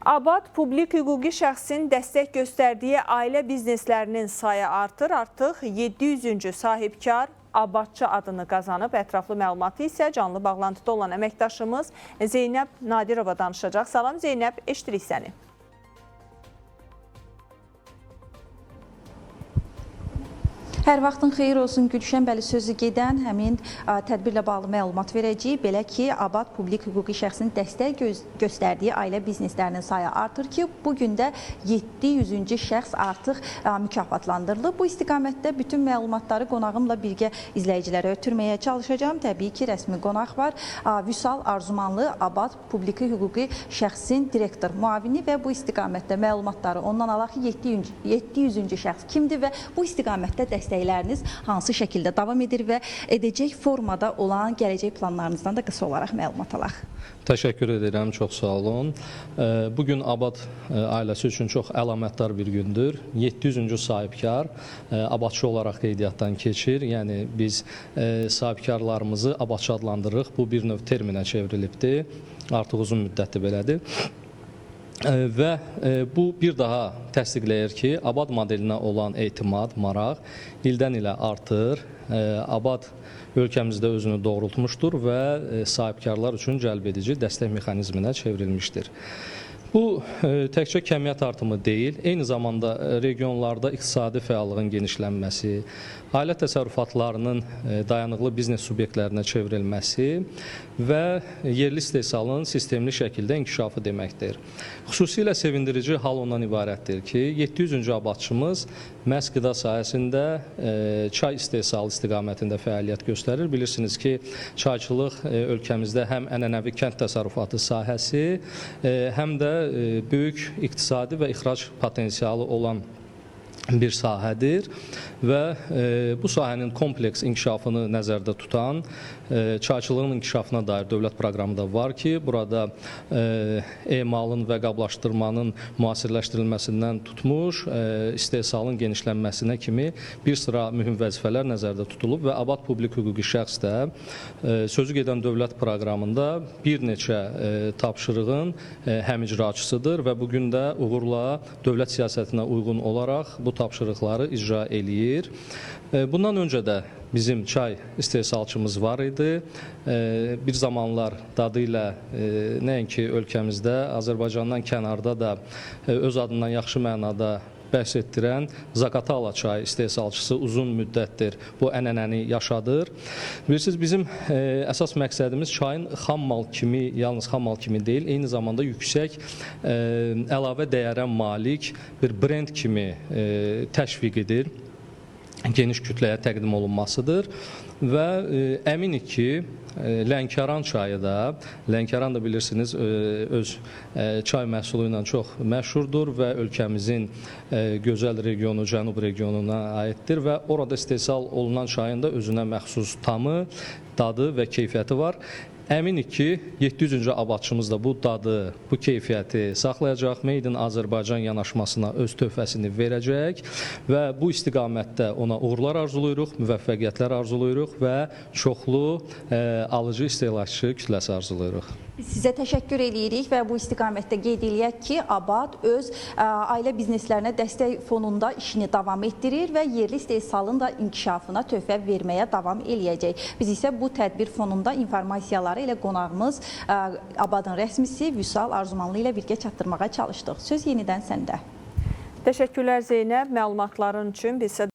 Abad publik hüquqi şəxsin dəstək göstərdiyi ailə bizneslərinin sayı artır. Artıq 700-cü sahibkar Abadçı adını qazanıb. Ətraflı məlumatı isə canlı bağlantıda olan əməkdaşımız Zeynəb Nadirova danışacaq. Salam Zeynəb, eşidirik səni. Hər vaxtın xeyir olsun Gülşən. Bəli, sözü gedən həmin tədbirlə bağlı məlumat verəcəyik. Belə ki, Abad publik hüquqi şəxsin dəstək göstərdiyi ailə bizneslərinin sayı artır ki, bugün də 700-cü şəxs artıq mükafatlandırılıb. Bu istiqamətdə bütün məlumatları qonağımla birgə izləyicilərə ötürməyə çalışacağım. Təbii ki, rəsmi qonaq var. Vüsal Arzumanlı, Abad publik hüquqi şəxsin direktor müavini və bu istiqamətdə məlumatları ondan alaq ki, 700-cü şəxs kimdir və bu istiqamətdə dəstəkləriniz hansı şəkildə davam edir və edəcək formada olan gələcək planlarınızdan da qısa olaraq məlumat alaq. Təşəkkür edirəm, çox sağ olun. Bugün Abad ailəsi üçün çox əlamətdar bir gündür. 700-cü sahibkar Abadçı olaraq qeydiyyatdan keçir. Yəni biz sahibkarlarımızı Abadçı adlandırırıq. Bu bir növ terminə çevrilibdir. Artıq uzun müddətdir belədir. Və bu bir daha təsdiqləyir ki, Abad modelinə olan etimad, maraq ildən ilə artır. Abad ölkəmizdə özünü doğrultmuşdur və sahibkarlar üçün cəlbedici dəstək mexanizminə çevrilmişdir. Bu təkcə kəmiyyət artımı deyil, eyni zamanda regionlarda iqtisadi fəallığın genişlənməsi, ailə təsərrüfatlarının dayanıqlı biznes subyektlərinə çevrilməsi və yerli istehsalın sistemli şəkildə inkişafı deməkdir. Xüsusilə sevindirici hal ondan ibarətdir ki, 700-cü abadçımız məhz qida sahəsində çay istehsalı istiqamətində fəaliyyət göstərir. Bilirsiniz ki, çayçılıq ölkəmizdə həm ənənəvi kənd təsərrüfatı sahəsi, həm də böyük iqtisadi və ixrac potensialı olan bir sahədir və bu sahənin kompleks inkişafını nəzərdə tutan çayçılığın inkişafına dair dövlət proqramı da var ki, burada emalın və qablaşdırmanın müasirləşdirilməsindən tutmuş, istehsalın genişlənməsinə kimi bir sıra mühüm vəzifələr nəzərdə tutulub və Abad publik hüquqi şəxs də sözü gedən dövlət proqramında bir neçə tapşırığın həm icraçısıdır və bugün də uğurla dövlət siyasətinə uyğun olaraq bu tapşırıqları icra eləyir. Bundan öncə də bizim çay istehsalçımız var idi. Bir zamanlar dadı ilə nəinki ölkəmizdə, Azərbaycandan kənarda da öz adından yaxşı mənada bəhs etdirən Zaqatala çay istehsalçısı uzun müddətdir bu ənənəni yaşadır. Bilirsiniz, bizim əsas məqsədimiz çayın xammal kimi, yalnız xammal kimi deyil, eyni zamanda yüksək əlavə dəyərə malik bir brend kimi təşviqidir, geniş kütləyə təqdim olunmasıdır və əminik ki, Lənkəran çayı da, Lənkəran da bilirsiniz öz çay məhsulu ilə çox məşhurdur və ölkəmizin gözəl regionu, cənub regionuna aiddir və orada istehsal olunan çayın da özünə məxsus tamı, dadı və keyfiyyəti var. Əminik ki, 700-cü abadçımız da bu dadı, bu keyfiyyəti saxlayacaq, Made in Azərbaycan yanaşmasına öz töhfəsini verəcək və bu istiqamətdə ona uğurlar arzulayırıq, müvəffəqiyyətlər arzulayırıq və çoxlu alıcı istehlakçı kütləsi arzulayırıq. Biz sizə təşəkkür edirik və bu istiqamətdə qeyd eləyək ki, Abad öz ailə bizneslərinə dəstək fonunda işini davam etdirir və yerli istehsalın da inkişafına töhfə verməyə davam eləyəcək. Biz isə bu tədbir fonunda informasiyaları ilə qonağımız Abadın rəsmisi Vüsal Arzumanlı ilə birgə çatdırmağa çalışdıq. Söz yenidən səndə. Təşəkkürlər Zeynəb məlumatların üçün.